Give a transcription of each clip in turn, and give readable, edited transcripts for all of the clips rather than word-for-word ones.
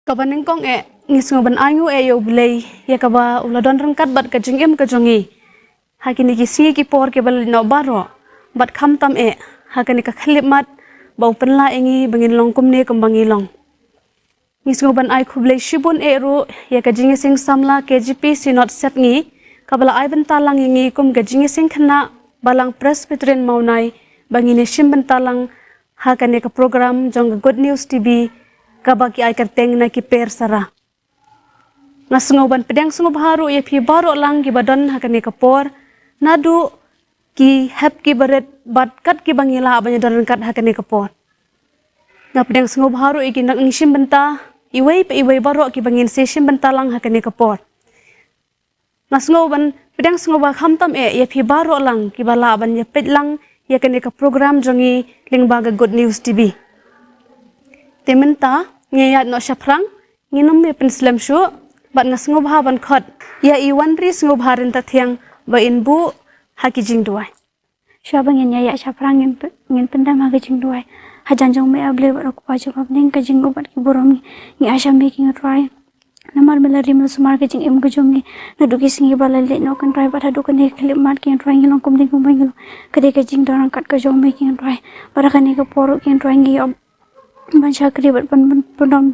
Kabaning kong ngisngoban ayu yo Blei ya kaba uladon rangkat bat ka jingem ka jongi hakini kisi ki por ke bal no baro bat kham tam hakani ka khlip mat bau penla engi bangin longkum ne kumbangi long ngisngoban ai Khublei shibun ru ya ka Jingiaseng Samla K.J.P Synod Sepngi kabala ai bentalang engi kum ka Jingiaseng Khynnah Balang Presbyterian Mawnai bangini shim bentalang hakani ka program jong Goodnews TV kaba ki ai kyrteng na Ki Persara ngasngoban pedang sngop haru ya pi baro lang ki badan hakani kapor nadu ki hap ki baret bat kat ki bangila abanya dan kat hakani kapor na pedang sngop haru iki nak ngishim benta iwei baro ki bangin seshim benta lang hakani kapor ngasngoban pedang sngop khamtam ya pi baro lang ki bala abanya pet lang ya kani ka program jongi lingbaga Goodnews TV tementa ngeyat no shaprang nginom me penslam shu bat ngasngob haban khot ya iwanri sngob harin tathiang ba inbu haki jingduwai shabang ya shaprang ngin pendam haki jingduwai hajan jong me able ba ko pajo ka ning ka jingo bat ki borom ni asha making a try namar mela rimel sumar ka jing em ko jongi na duki singi bala le no kan try bat hadu kan ek klip mat ki try ngilong kum ding kum bangilo kade ka jing dorang kat ka jong making a try para kan ka poro ki try ngi Bansha kribat pun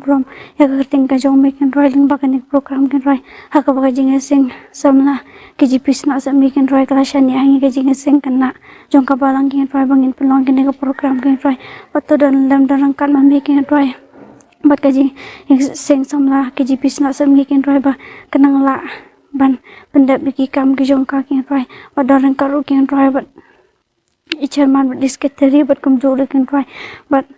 brom ya kyrteng ka jong making rolling bakan program kan roi haka baga jingiaseng samla KJP Synod Sepngi kan roi kalashan ya hangi ka jingiaseng Khynnah jong ka balang kan roi bangin pelong kan ka program kan roi patu dan lam darang kan making roi bat ka jingiaseng samla KJP Synod Sepngi kan roi ba kenang la ban pendap biki kam ki jong ka kan roi bat darang karu kan roi bat ichairman bat disketeri bat kumjur kan roi bat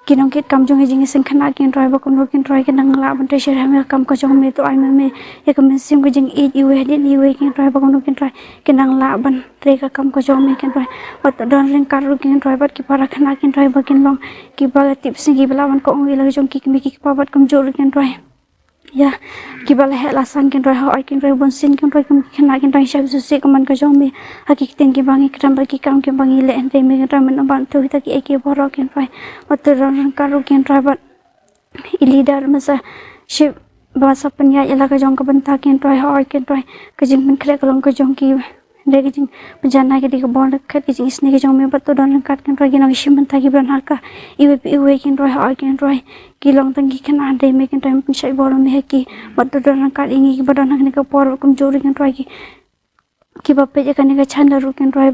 kinong kit kam jong Jingiaseng Khynnah kin roi ba kumro kin roi kin ngla ban tre share me kam ko jong me to ai me ya kam sim ko jing e iwe din iwe kin roi ba kumro kin roi kin ngla ban tre ka kam ko jong me kin roi wat don ring karu kin roi bat ki para Khynnah kin roi ba kin long ki ba tip singi bala ban ko ngi la jong ki mi ki pa bat kum jor kin roi ya ki bala he la sang kin roi ha ai kin roi bon sin kin roi kum Khynnah kin roi shab su se kaman ko jong me hakik ten ki bangi kram ba ki kam ki bangi le ente me kin roi ban to ta ki ek boro kin roi wat ron karu kin roi bat leader masa ship bahasa penya ila ka jong ka benta kin roi ha ai kin roi ka jing men khle ka long ka jong ki le ki jing penjana ki di ka bon khat ki jing isne ki jong me bat to don kat kin roi kin shim benta ki bran haka iwe kin roi ha ai kin roi ki long tang ki Khynnah de me kin time pinchai bolo me ki bat to don kat ingi ki badon hak ne ka por kum jori kin roi ki bape je kan ka chan ru kin roi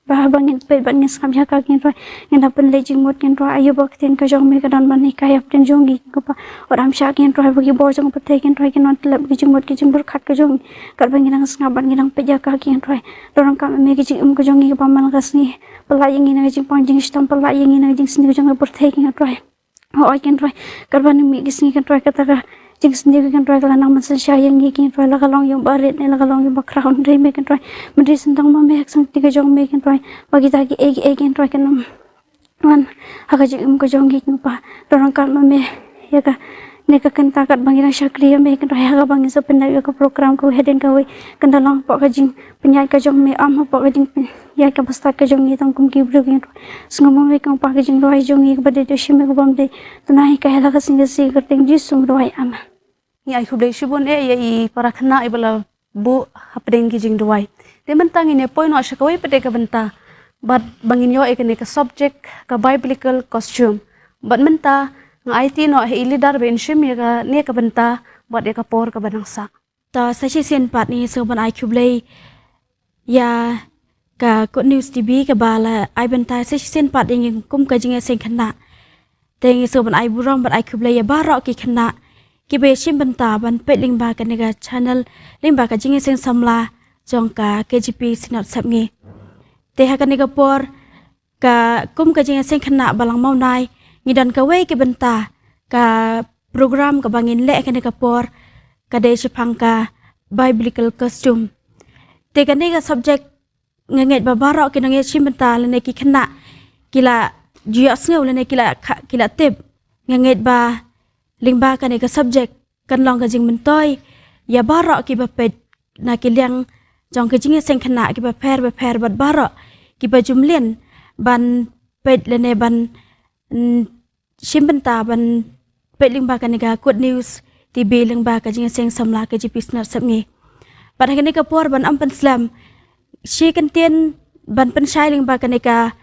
ba bangin pe bangin sam ya ka kin roi ngena pen lejing mot kin roi ayu bak tin ka jong me ka don ban ka yap tin jong gi ko pa oram sha kin roi ba ki bo jong pa kin roi kin not lab ki jing mot ki jing bur khat ka jong kar bangin ang snga ban nginang pe ja ka kin roi dorang ka me ki jing ka jong gi pa man ka sni pala yang ina jing pang jing stam pala yang ina jing sni ka jong bur kin roi ho ai kin roi kar ban mi ki sni kin roi ka ta ka jing sendiri kan roi kala nang masan syayang gi kin roi la kalong yung barit ne la kalong yung background re me kan roi mendri sentang ma me sang tiga jong me kan roi bagi ta gi eg kan roi kan wan haka jing ko jong gi pa dorang kan ma me ya ka ne ka kan ta kat bangina syakriya me kan roi haka bangin sa penai ka program ko heden ka we kan dalang pa ka jing penyai ka jong me am pa ka jing ya ka basta ka jong ni tang kum ki bru kan sngom me kan pa ka jing roi jong gi bade de shime ko bam de tunai ka hela ka singa si kyrteng ji sum roi ama ni ai Khublei shibun ya i para Khynnah ibala bu hapdeng ki jingduwai temen tangi ne poino shakawai pede ka benta bat bangin yo ekene ka subject ka biblical costume bat menta ng IT no he leader ben shim ya ka ne ka benta bat ya ka por ka banangsa ta sa sen pat ni so ban ai Khublei ya ka Goodnews TV ka bala ai benta sa sen pat ing kum ka Jingiaseng Khynnah tengi so ban ai burong bat ai Khublei ya baro ki Khynnah ki be shim benta ban pe lingba ka nega channel lingba ka Jingiaseng Samla jong ka KJP Synod Sepngi te ha ka nega por ka kum ka Jingiaseng Khynnah Balang Mawnai ngidan ka we ki benta ka program ka bangin le ka nega por ka de chipang ka biblical costume te ka nega subject ngenget babaro ki nge shim benta le ne ki Khynnah kila juya sneu le ne kila tip ngenget ba lingba kan ka subject kan long ka jing mentoy ya baro ki bapet na ki liang jong ka Jingiaseng Khynnah ki ba pher bat baro ki ba jumlien ban pet le ne ban shimbenta ban limba kanega Goodnews TV limba ka Jingiaseng Samla K.J.P Synod Sepngi. Pada kanega por ban ampan Islam si kentien ban pensyai limba kanega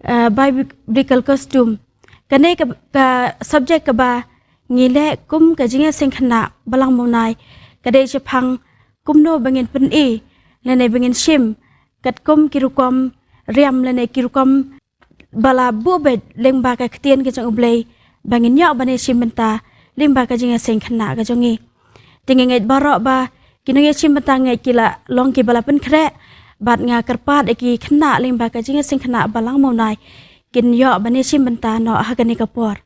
biblical costume kanega ka subject ka ba ngile kum ka Jingiaseng Khynnah Balang Mawnai kade Jepang kumno bangin pen lene bangin shim kat kum kirukom riam lene kirukom bala bubed limba ka ketien ke jong Khublei bangin nyak bane shim bynta limba ka Jingiaseng Khynnah ka jongi tingengait barok ba kinenge shim bynta ngai kila long ki bala pen kre bat nga karpat eki Khynnah limba ka Jingiaseng Khynnah Balang Mawnai kin yok bane shim bynta no hagani kapor.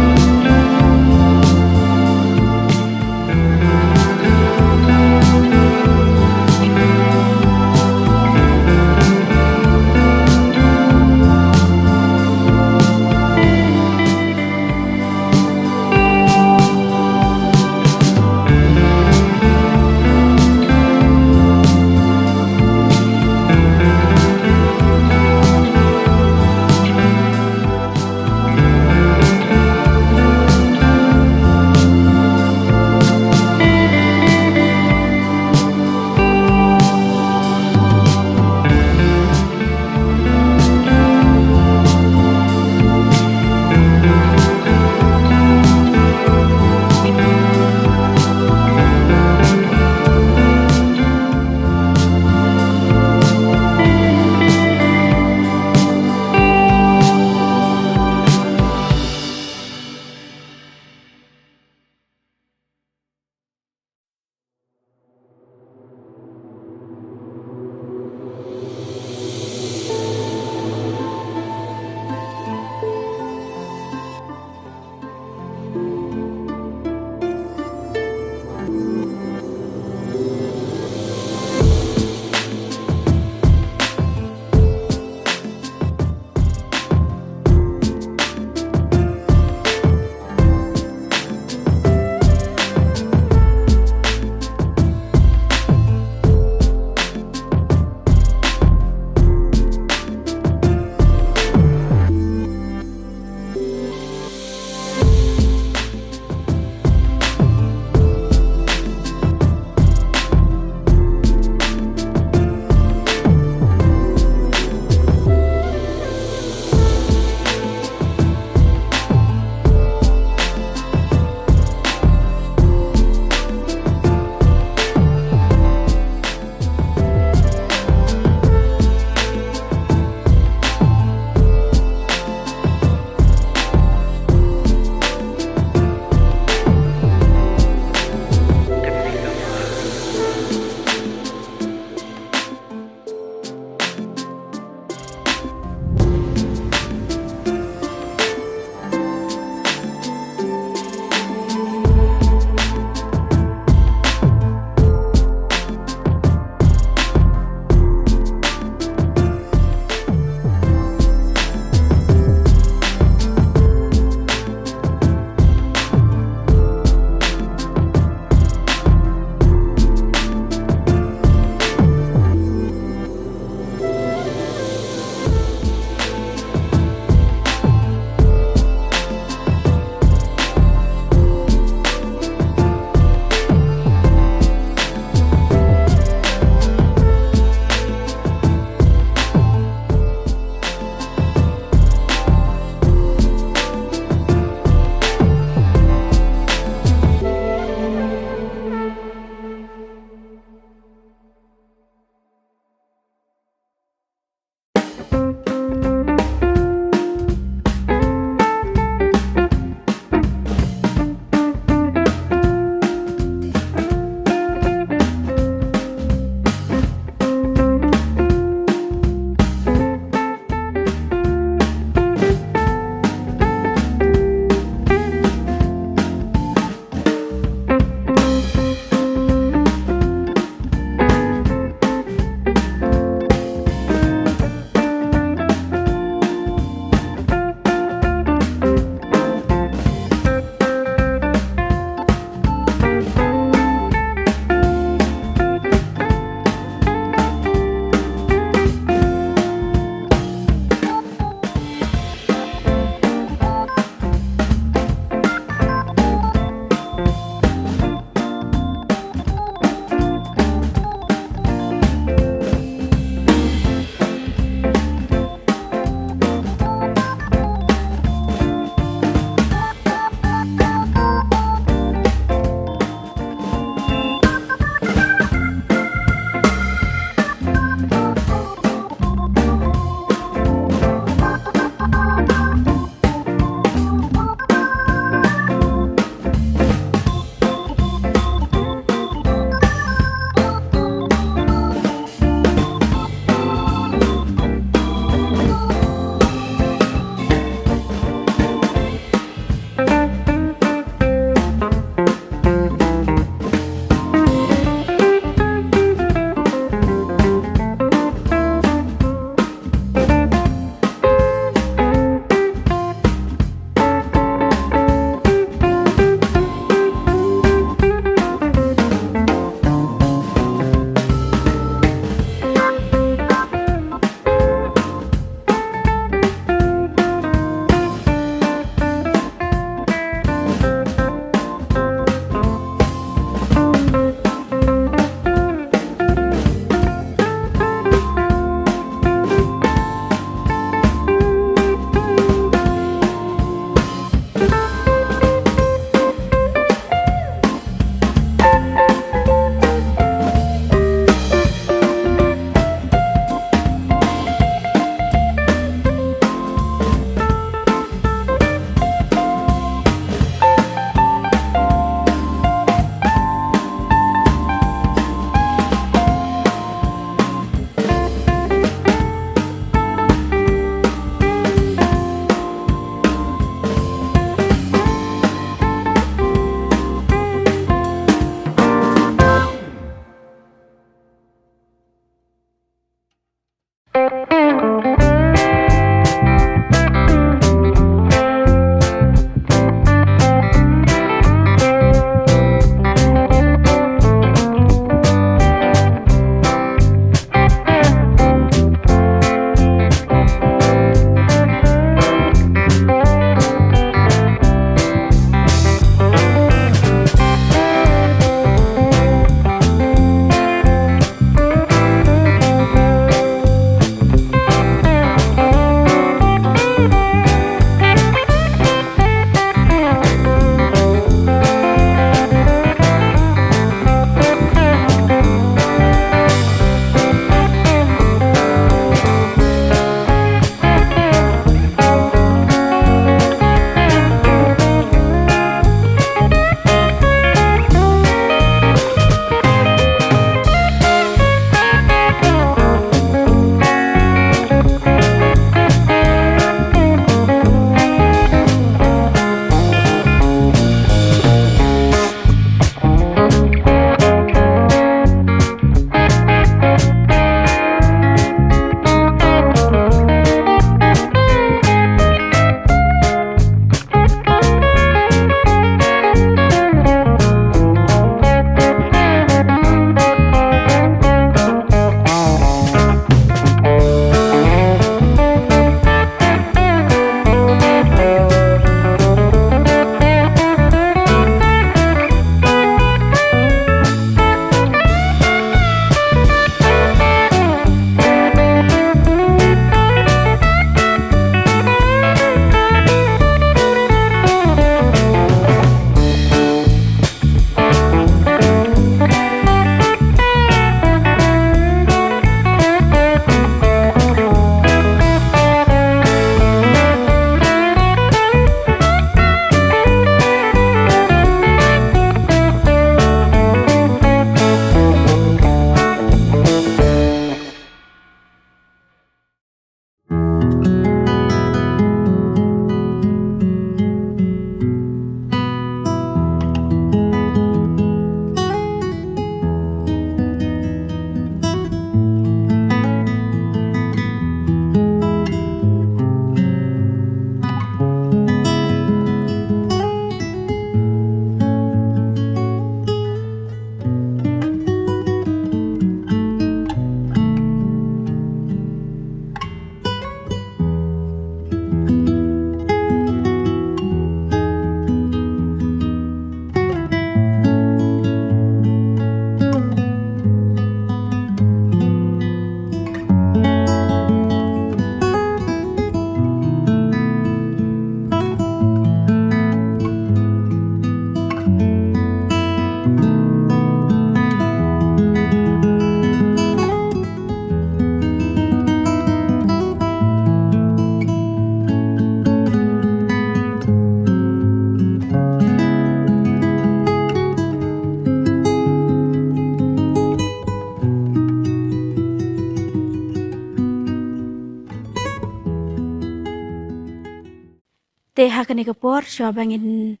te hakane ka por sho bangin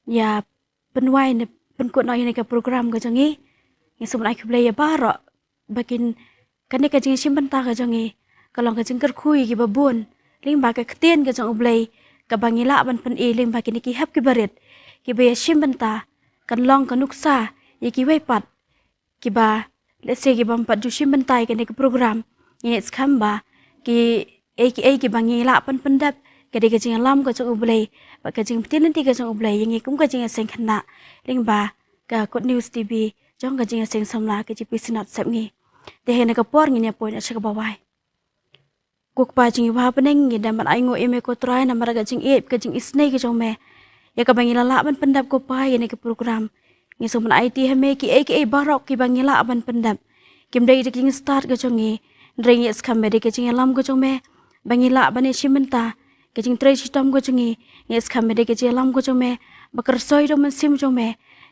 ya penwai ne penkut no ini ka program ka jongi yang sebenarnya Khublei ya baro bakin kane ka jing simbenta ka jongi kalong ka jing kyrkhu ki babun ling ba ka ktien ka jong Khublei ka bangila ban pen e ling ba ki hap ki baret ki be simbenta kan long ka nuksa ye ki wei pat ki ba let's say ki bam pat ju simbenta ka ne ka program ini skamba ki bangila pan pendap ka de ka jing lam ka jong Khublei ba ka jing tin ti ka jong Khublei yang kum ka Jingiaseng Khynnah ling ba ka Goodnews TV jong ka Jingiaseng Samla K.J.P Synod Sepngi te hene ka por ngi ne po na ka bawai kuk pa jing wa peneng ngi dan ai ngo eme ko try na mara ka jing ka jing isne ka jong me ya ka bangila la ban pendap ko pa ye ne ka program ngi so man IT hame ki barok ki bangila ban pendap kim dai de jing start ka jong ngi ring yes kham de ka jing lam ko jong me bangila ban e shimenta ka jing tre chitom ko jong ngi yes kham de ka jing lam ko jong me bakar soi do man sim jong me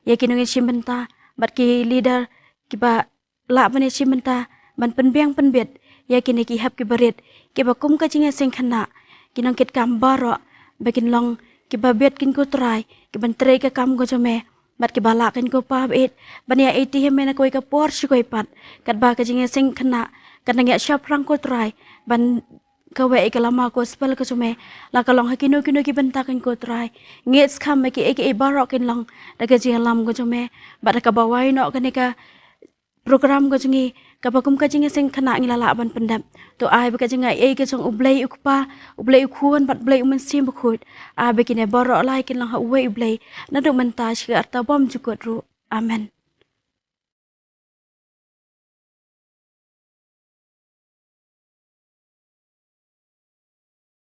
ya ki ngi shimenta bat ki leader ki ba la ban e shimenta ban pynbiang pynbit ya ki ki hap ki baret ki ba kum ka Jingiaseng Khynnah ki nong ket kam baro bakin long ki ba bet kin ko try ki ban tre ka kam ko jome bat ki bala kin ko pa bet ban ya ATM na ko ka por shi ko pat kat ba ka Jingiaseng Khynnah kan ngi shop rang ko try ban kawai ka lama ko spell ka jome la ka long hakino ki benta kin ko try ngets kam ki baro kin long da ka jing lam ko jome bat ka ba wai no ka ne ka program ko jingi kapakum ka Jingiaseng Khynnah ngilala ban pendap to ai ba ka jinga ka jong Khublei ukpa Khublei ukhuan bat Blei Un sim bukhut a bekine baro lai kin lang ha Khublei na do menta shi arta bom jukot ru amen